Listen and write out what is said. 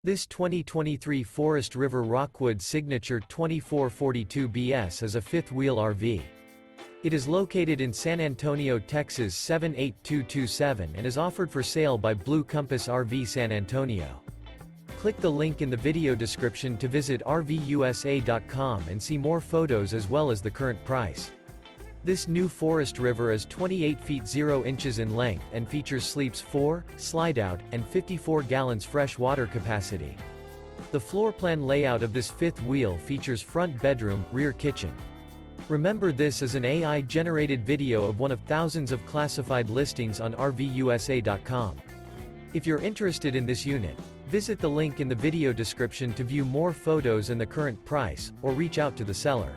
This 2023 Forest River Rockwood Signature 2442BS is a fifth-wheel RV. It is located in San Antonio, Texas 78227 and is offered for sale by Blue Compass RV San Antonio. Click the link in the video description to visit RVUSA.com and see more photos as well as the current price. This new Forest River is 28 feet 0 inches in length and features sleeps 4, slide-out, and 54 gallons fresh water capacity. The floor plan layout of this fifth wheel features front bedroom, rear kitchen. Remember, this is an AI-generated video of one of thousands of classified listings on RVUSA.com. If you're interested in this unit, visit the link in the video description to view more photos and the current price, or reach out to the seller.